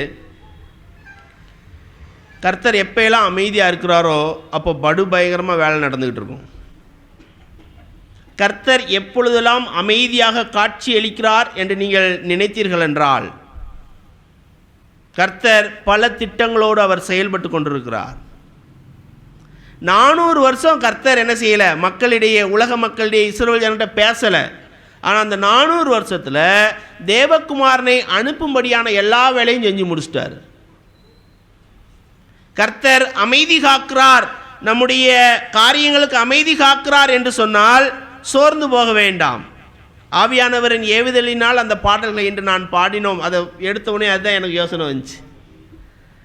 கர்த்தர் எப்பெல்லாம் அமைதியாக இருக்கிறாரோ அப்போ படு பயங்கரமாக வேலை நடந்துக்கிட்டு இருக்கும். கர்த்தர் எப்பொழுதெல்லாம் அமைதியாக காட்சி அளிக்கிறார் என்று நீங்கள் நினைத்தீர்கள் என்றால், கர்த்தர் பல திட்டங்களோடு அவர் செயல்பட்டு கொண்டிருக்கிறார். 400 வருஷம் கர்த்தர் என்ன செய்யலை? மக்களிடையே, உலக மக்களிடையே, இஸ்ரவேல் ஜனங்கிட்ட பேசலை. ஆனால் அந்த 400 வருஷத்தில் தேவகுமாரனை அனுப்பும்படியான எல்லா வேலையும் செஞ்சு முடிச்சிட்டார். கர்த்தர் அமைதி காக்கிறார், நம்முடைய காரியங்களுக்கு அமைதி காக்கிறார் என்று சொன்னால் சோர்ந்து போக வேண்டாம். ஆவியானவரின் ஏவுதலினால் அந்த பாடல்களை இன்று நான் பாடினோம். அதை எடுத்தவுடனே அதுதான் எனக்கு யோசனை வந்துச்சு.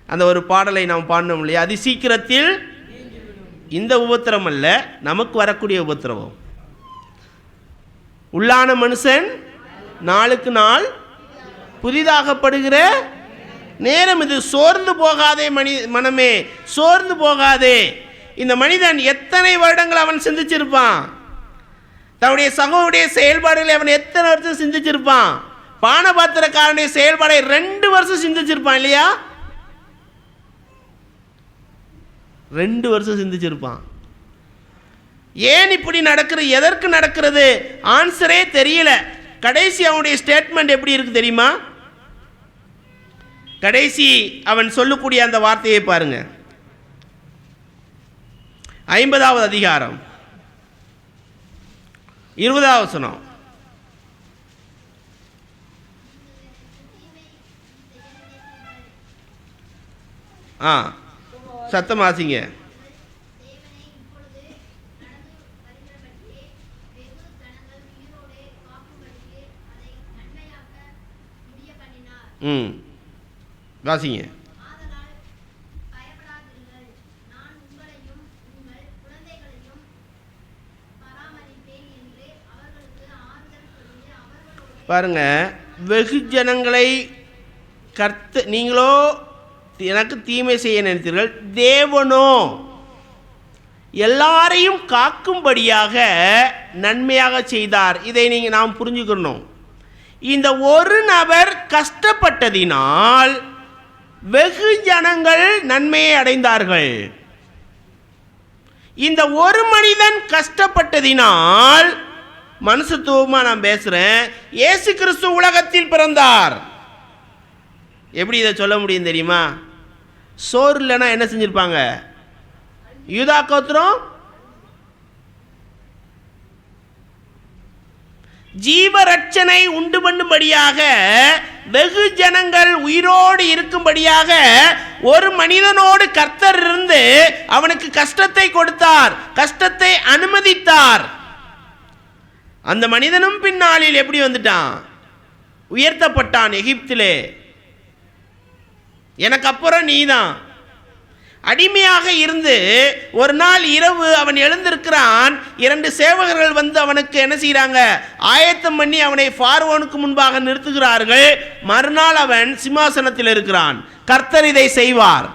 அந்த ஒரு பாடலை நாம் பாடினோம் இல்லையா? அதி சீக்கிரத்தில் இந்த உபத்திரம் அல்ல, நமக்கு வரக்கூடிய உபத்திரவம். உள்ளான மனுஷன் நாளுக்கு நாள் புதிதாகப்படுகிற நேரம் இது. சோர்ந்து போகாதே மனமே, சோர்ந்து போகாதே. இந்த மனிதன் எத்தனை வருடங்கள் அவன் சிந்திச்சிருப்பான்? தன்னுடைய சகோடைய செயல்பாடுகளை அவன் எத்தனை வருஷம் சிந்திச்சிருப்பான்? பானபாத்திரக்காரனுடைய செயல்பாடை 2 வருஷம் சிந்திச்சிருப்பான் இல்லையா? 2 வருஷம் சிந்திச்சிருப்பான். ஏன் இப்படி நடக்கிறது, எதற்கு நடக்கிறது, ஆன்சரே தெரியல. கடைசி அவனுடைய ஸ்டேட்மெண்ட் எப்படி இருக்கு தெரியுமா? கடைசி அவன் சொல்லக்கூடிய அந்த வார்த்தையை பாருங்க. 50வது அதிகாரம் 20வது வசனம். சத்தம் வாசிங்க. வாசிங்க. பாருங்க, வெகு ஜனங்களை நீங்களோ எனக்கு தீமை செய்ய நினைத்தீர்கள், தேவனோ எல்லாரையும் காக்கும்படியாக நன்மையாக செய்தார். இதை நாம் புரிஞ்சுக்கணும். இந்த ஒரு நபர் கஷ்டப்பட்டதினால் வெகு ஜனங்கள் நன்மையை அடைந்தார்கள். இந்த ஒரு மனிதன் கஷ்டப்பட்டதினால், மனுஷத்துவமா நான் பேசுறேன், இயேசு கிறிஸ்து உலகத்தில் பிறந்தார். எப்படி இதை சொல்ல முடியும் தெரியுமா? சோறு இல்லைன்னா என்ன செஞ்சிருப்பாங்க? யூதா கோத்திரம் ஜீவரட்சனை உண்டு பண்ணும்படியாக, வெகு ஜனங்கள் உயிரோடு இருக்கும்படியாக ஒரு மனிதனோடு கர்த்தர் இருந்து அவனுக்கு கஷ்டத்தை கொடுத்தார், கஷ்டத்தை அனுமதித்தார். அந்த மனிதனும் பின்னாளில் எப்படி வந்துட்டான்? உயர்த்தப்பட்டான் எகிப்திலே. எனக்கு அப்புறம் நீதான். அடிமையாக இருந்து ஒரு நாள் இரவு அவன் எழுந்திருக்கிறான். 2 சேவகர்கள் வந்து அவனுக்கு என்ன செய்கிறாங்க? ஆயத்தம் பண்ணி அவனை பார்வோனுக்கு முன்பாக நிறுத்துகிறார்கள். மறுநாள் அவன் சிம்மாசனத்தில் இருக்கிறான். கர்த்தர் இதை செய்வார்.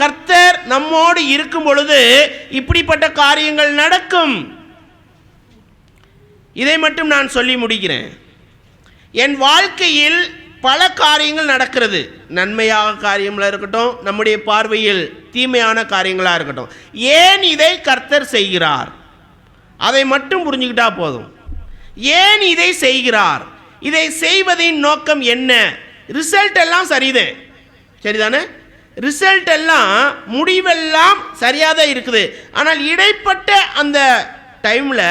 கர்த்தர் நம்மோடு இருக்கும் பொழுது இப்படிப்பட்ட காரியங்கள் நடக்கும். இதை மட்டும் நான் சொல்லி முடிக்கிறேன். என் வாழ்க்கையில் பல காரியங்கள் நடக்கிறது. நன்மையாக காரியங்களாக இருக்கட்டும், நம்முடைய பார்வையில் தீமையான காரியங்களாக இருக்கட்டும். ஏன் இதை கர்த்தர் செய்கிறார், அதை மட்டும் புரிஞ்சுக்கிட்டா போதும். ஏன் இதை செய்கிறார், இதை செய்வதின் நோக்கம் என்ன? ரிசல்ட் எல்லாம் சரிதானே? ரிசல்ட் எல்லாம், முடிவெல்லாம் சரியாக தான் இருக்குது. ஆனால் இடைப்பட்ட அந்த டைமில்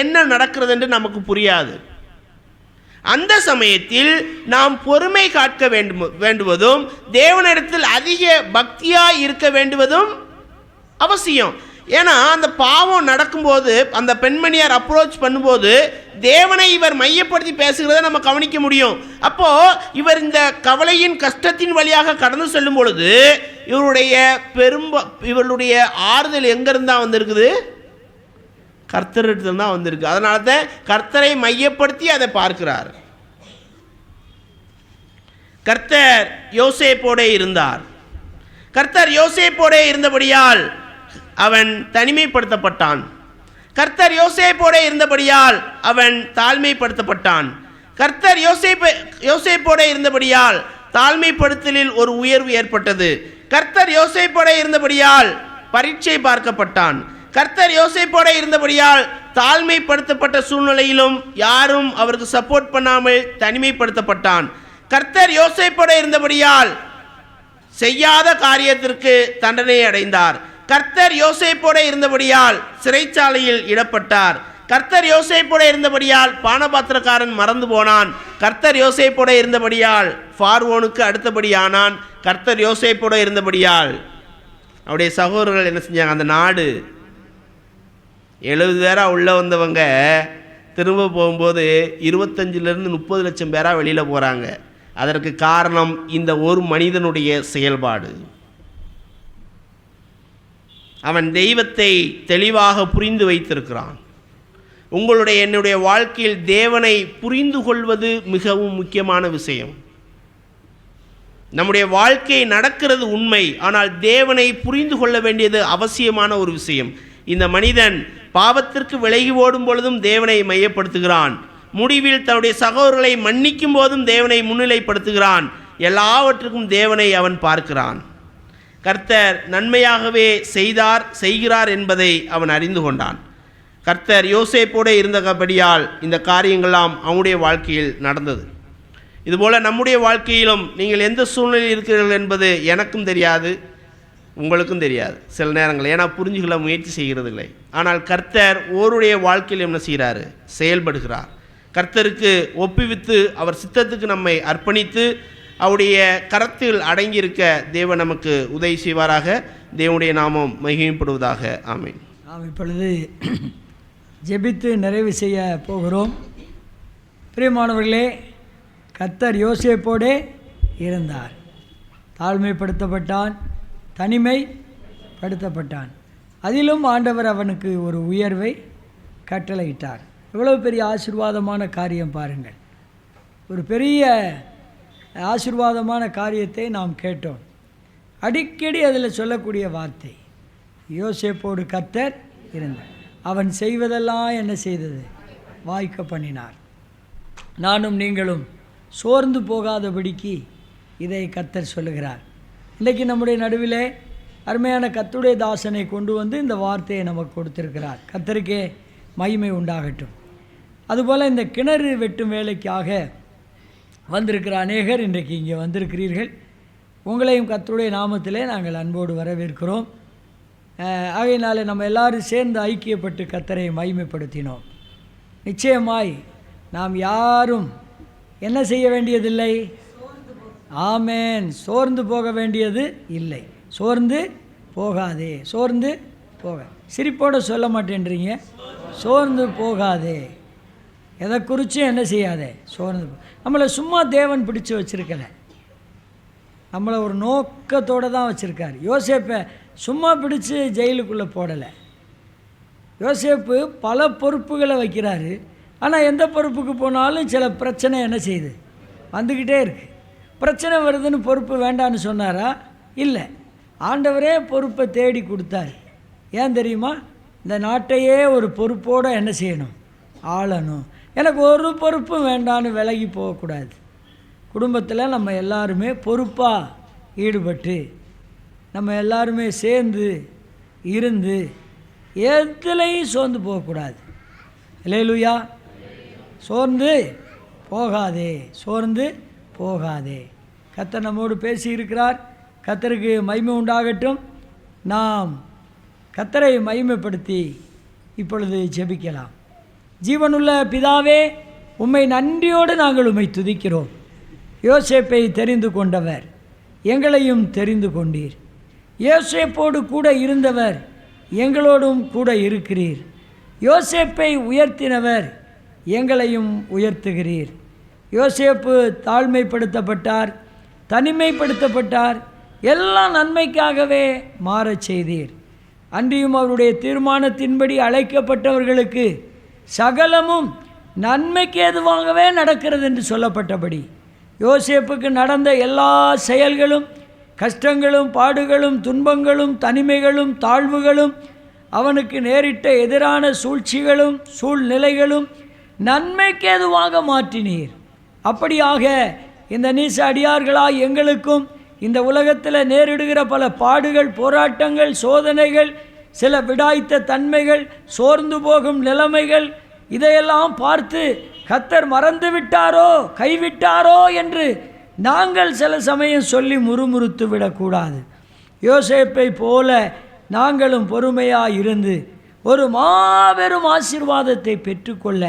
என்ன நடக்கிறது என்று நமக்கு புரியாது. அந்த சமயத்தில் நாம் பொறுமை காக்க வேண்டுவதும், தேவனிடத்தில் அதிக பக்தியாக இருக்க வேண்டுவதும் அவசியம். ஏன்னா அந்த பாவம் நடக்கும்போது, அந்த பெண்மணியார் அப்ரோச் பண்ணும்போது தேவனை இவர் மையப்படுத்தி பேசுகிறத நம்ம கவனிக்க முடியும். அப்போ இவர் இந்த கவலையின் கஷ்டத்தின் வழியாக கடந்து செல்லும் பொழுது இவருடைய ஆறுதல் எங்கிருந்து தான் வந்திருக்குது? கர்த்தரிடத்தில் தான் வந்திருக்கு. அதனால தான் கர்த்தரை மையப்படுத்தி அதை பார்க்கிறார். கர்த்தர் யோசேப்போடே இருந்தார். கர்த்தர் யோசேப்போடே இருந்தபடியால் அவன் தனிமைப்படுத்தப்பட்டான். கர்த்தர் யோசேப்போடே இருந்தபடியால் அவன் தாழ்மைப்படுத்தப்பட்டான். கர்த்தர் யோசேப்போடே இருந்தபடியால் தாழ்மைப்படுத்தலில் ஒரு உயர்வு ஏற்பட்டது. கர்த்தர் யோசேப்போடே இருந்தபடியால் பரீட்சை பார்க்கப்பட்டான். கர்த்தர் யோசேப்போடே இருந்தபடியால் தாழ்மைப்படுத்தப்பட்ட சூழ்நிலையிலும் யாரும் அவருக்கு சப்போர்ட் பண்ணாமல் தனிமைப்படுத்தப்பட்டான். கர்த்தர் யோசேப்போடே இருந்தபடியால் செய்யாத காரியத்திற்கு தண்டனை அடைந்தார். கர்த்தர் யோசேப்போடே இருந்தபடியால் சிறைச்சாலையில் இடப்பட்டார். கர்த்தர் யோசேப்போடே இருந்தபடியால் பானபாத்திரக்காரன் மறந்து போனான். கர்த்தர் யோசேப்போடே இருந்தபடியால் பார்வோனுக்கு அடுத்தபடியானான். கர்த்தர் யோசேப்போடே இருந்தபடியால் அவருடைய சகோதரர்கள் என்ன செஞ்சாங்க? அந்த நாடு 70 பேராக உள்ளே வந்தவங்க திரும்ப போகும்போது 25 to 30 லட்சம் பேராக வெளியில் போகிறாங்க. அதற்கு காரணம் இந்த ஒரு மனிதனுடைய செயல்பாடு. அவன் தெய்வத்தை தெளிவாக புரிந்து வைத்திருக்கிறான். என்னுடைய வாழ்க்கையில் தேவனை புரிந்து கொள்வது மிகவும் முக்கியமான விஷயம். நம்முடைய வாழ்க்கை நடக்கிறது உண்மை, ஆனால் தேவனை புரிந்து கொள்ள வேண்டியது அவசியமான ஒரு விஷயம். இந்த மனிதன் பாவத்திற்கு விலகி ஓடும் பொழுதும் தேவனை மையப்படுத்துகிறான். முடிவில் தன்னுடைய சகோதரர்களை மன்னிக்கும் போதும் தேவனை முன்னிலைப்படுத்துகிறான். எல்லாவற்றுக்கும் தேவனை அவன் பார்க்கிறான். கர்த்தர் நன்மையாகவே செய்கிறார் என்பதை அவன் அறிந்து கொண்டான். கர்த்தர் யோசேப்போடு இருந்தபடியால் இந்த காரியங்கள்லாம் அவனுடைய வாழ்க்கையில் நடந்தது. இதுபோல் நம்முடைய வாழ்க்கையிலும் நீங்கள் எந்த சூழ்நிலையில் இருக்கிறீர்கள் என்பது எனக்கும் தெரியாது, உங்களுக்கும் தெரியாது சில நேரங்கள், ஏன்னா புரிஞ்சுக்கொள்ள முயற்சி செய்கிறது இல்லை. ஆனால் கர்த்தர் ஓருடைய வாழ்க்கையில் என்ன செய்கிறாரு? செயல்படுகிறார். கர்த்தருக்கு ஒப்புவித்து அவர் சித்தத்துக்கு நம்மை அர்ப்பணித்து அவருடைய கரத்தில் அடங்கியிருக்க தேவன் நமக்கு உதவி செய்வாராக. தேவனுடைய நாமம் மகிமைப்படுவதாக. ஆமென். நாம் இப்பொழுது ஜெபித்து நிறைவு செய்ய போகிறோம். பிரியமானவர்களே, கர்த்தர் யோசேப்போடே இருந்தார். தாழ்மைப்படுத்தப்பட்டான், தனிமைப்படுத்தப்பட்டான். அதிலும் ஆண்டவர் அவனுக்கு ஒரு உயர்வை கட்டளையிட்டார். எவ்வளவு பெரிய ஆசீர்வாதமான காரியம் பாருங்கள். ஒரு பெரிய ஆசீர்வாதமான காரியத்தை நாம் கேட்டோம். அடிக்கடி அதில் சொல்லக்கூடிய வார்த்தை, யோசேப்போடு கர்த்தர் இருந்தார். அவன் செய்வதெல்லாம் என்ன செய்தது? வாய்க்க பண்ணினார். நானும் நீங்களும் சோர்ந்து போகாதபடிக்கு இதை கர்த்தர் சொல்லுகிறார். இன்றைக்கி நம்முடைய நடுவிலே அருமையான கர்த்தருடைய தாசனை கொண்டு வந்து இந்த வார்த்தையை நமக்கு கொடுத்திருக்கிறார். கர்த்தருக்கே மகிமை உண்டாகட்டும். அதுபோல் இந்த கிணறு வெட்டும் வேலைக்காக வந்திருக்கிற அநேகர் இன்றைக்கு இங்கே வந்திருக்கிறீர்கள். உங்களையும் கர்த்தருடைய நாமத்திலே நாங்கள் அன்போடு வரவேற்கிறோம். ஆகையினாலே நம்ம எல்லாரும் சேர்ந்து ஐக்கியப்பட்டு கர்த்தரை மகிமைப்படுத்தினோம். நிச்சயமாய் நாம் யாரும் என்ன செய்ய வேண்டியதில்லை? ஆமேன். சோர்ந்து போக வேண்டியது இல்லை. சோர்ந்து போகாதே. சோர்ந்து போக சிரிப்போடு சொல்ல மாட்டேன்றீங்க. சோர்ந்து போகாதே. எதை குறித்தும் என்ன செய்யாதே? சோர்ந்து நம்மளை சும்மா தேவன் பிடிச்சி வச்சுருக்கலை. நம்மளை ஒரு நோக்கத்தோடு தான் வச்சுருக்கார். யோசேப்பை சும்மா பிடிச்சி ஜெயிலுக்குள்ளே போடலை. யோசேப்பு பல பொறுப்புகளை வைக்கிறாரு. ஆனால் எந்த பொறுப்புக்கு போனாலும் சில பிரச்சனை என்ன செய்யுது? வந்துக்கிட்டே இருக்குது. பிரச்சனை வருதுன்னு பொறுப்பு வேண்டான்னு சொன்னாரா? இல்லை. ஆண்டவரே பொறுப்பை தேடி கொடுத்தார். ஏன் தெரியுமா? இந்த நாட்டையே ஒரு பொறுப்போடு என்ன செய்யணும்? ஆளணும். எனக்கு ஒரு பொறுப்பும் வேண்டான்னு விலகி போகக்கூடாது. குடும்பத்தில் நம்ம எல்லாருமே பொறுப்பாக ஈடுபட்டு நம்ம எல்லாருமே சேர்ந்து இருந்து எதுலையும் சோர்ந்து போகக்கூடாது. அல்லேலூயா. சோர்ந்து போகாதே. சோர்ந்து போகாதே. கர்த்தர் நம்மோடு பேசியிருக்கிறார். கர்த்தருக்கு மகிமை உண்டாகட்டும். நாம் கர்த்தரை மகிமைப்படுத்தி இப்பொழுது ஜெபிக்கலாம். ஜீவனுள்ள பிதாவே, உம்மை நன்றியோடு நாங்கள் உம்மை துதிக்கிறோம். யோசேப்பை தெரிந்து கொண்டவர், எங்களையும் தெரிந்து கொண்டீர். யோசேப்போடு கூட இருந்தவர், எங்களோடும் கூட இருக்கிறீர். யோசேப்பை உயர்த்தினவர், எங்களையும் உயர்த்துகிறீர். யோசேப்பு தாழ்மைப்படுத்தப்பட்டார், தனிமைப்படுத்தப்பட்டார், எல்லாம் நன்மைக்காகவே மாறச் செய்தீர். அன்றியும் அவருடைய தீர்மானத்தின்படி அழைக்கப்பட்டவர்களுக்கு சகலமும் நன்மைக்கு ஏதுவாகவே நடக்கிறது என்று சொல்லப்பட்டபடி யோசேப்புக்கு நடந்த எல்லா செயல்களும், கஷ்டங்களும், பாடுகளும், துன்பங்களும், தனிமைகளும், தாழ்வுகளும், அவனுக்கு நேரிட்ட எதிரான சூழ்ச்சிகளும் சூழ்நிலைகளும் நன்மைக்கு ஏதுவாக மாற்றினீர். அப்படியாக இந்த நீச அடியார்களாய் எங்களுக்கும் இந்த உலகத்தில் நேரிடுகிற பல பாடுகள், போராட்டங்கள், சோதனைகள், சில விடாய்த்த தன்மைகள், சோர்ந்து போகும் நிலைமைகள், இதையெல்லாம் பார்த்து கர்த்தர் மறந்து விட்டாரோ, கைவிட்டாரோ என்று நாங்கள் சில சமயம் சொல்லி முறுமுறுத்து விடக்கூடாது. யோசேப்பை போல நாங்களும் பொறுமையாக இருந்து ஒரு மாபெரும் ஆசீர்வாதத்தை பெற்றுக்கொள்ள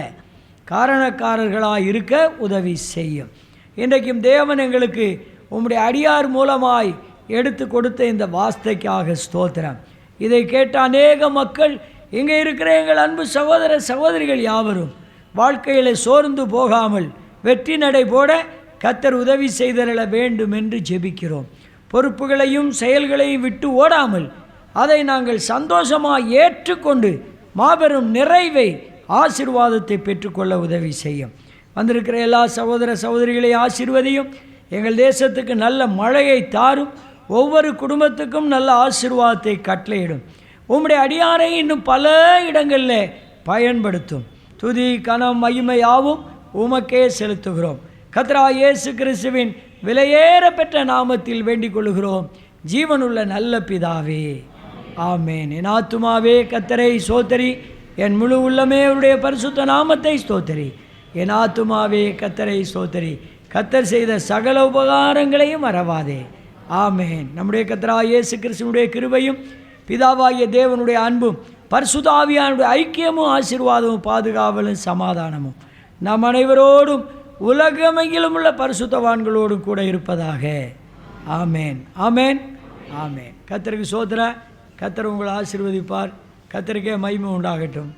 காரணக்காரர்களாக இருக்க உதவி செய்யும். இன்றைக்கும் தேவன் எங்களுக்கு உம்முடைய அடியார் மூலமாய் எடுத்து கொடுத்த இந்த வாஸ்தைக்காக ஸ்தோத்திரம். இதை கேட்ட அநேக மக்கள், இங்கே இருக்கிற எங்கள் அன்பு சகோதர சகோதரிகள் யாவரும் வாழ்க்கையில் சோர்ந்து போகாமல் வெற்றி நடை போட கர்த்தர் உதவி செய்தருள வேண்டும் என்று ஜெபிக்கிறோம். பொறுப்புகளையும் செயல்களையும் விட்டு ஓடாமல் அதை நாங்கள் சந்தோஷமாக ஏற்றுக்கொண்டு மாபெரும் நிறைவை, ஆசீர்வாதத்தை பெற்றுக்கொள்ள உதவி செய்யும். வந்திருக்கிற எல்லா சகோதர சகோதரிகளை ஆசீர்வதியும். எங்கள் தேசத்துக்கு நல்ல மழையை தாரும். ஒவ்வொரு குடும்பத்துக்கும் நல்ல ஆசீர்வாதத்தை கட்டளையிடும். உம்முடைய அடியாரை இன்னும் பல இடங்களில் பயன்படுத்தும். துதி, கனம், மகிமை யாவும் உமக்கே செலுத்துகிறோம். கர்த்தராகிய இயேசு கிறிஸ்துவின் விலையேற பெற்ற நாமத்தில் வேண்டிக் கொள்கிறோம் ஜீவனுள்ள நல்ல பிதாவே, ஆமேன். என் ஆத்துமாவே கர்த்தரை ஸ்தோத்திரி, என் முழு உள்ளமே அவருடைய பரிசுத்த நாமத்தை ஸ்தோத்திரி. என் ஆத்துமாவே கர்த்தரை ஸ்தோத்திரி, கர்த்தர் செய்த சகல உபகாரங்களையும் மறவாதே. ஆமேன். நம்முடைய கர்த்தராகிய இயேசு கிறிஸ்துவினுடைய கிருபையும் பிதாவாகிய தேவனுடைய அன்பும் பரிசுத்த ஆவியானுடைய ஐக்கியமும் ஆசீர்வாதமும் பாதுகாவலும் சமாதானமும் நம் அனைவரோடும் உலகமெங்கிலும் உள்ள பரிசுத்தவான்களோடும் கூட இருப்பதாக. ஆமேன், ஆமேன், ஆமேன். கர்த்தருக்கு ஸ்தோத்திரம். கர்த்தர் உங்களை ஆசீர்வதிப்பார். கர்த்தருக்கே மகிமை உண்டாகட்டும்.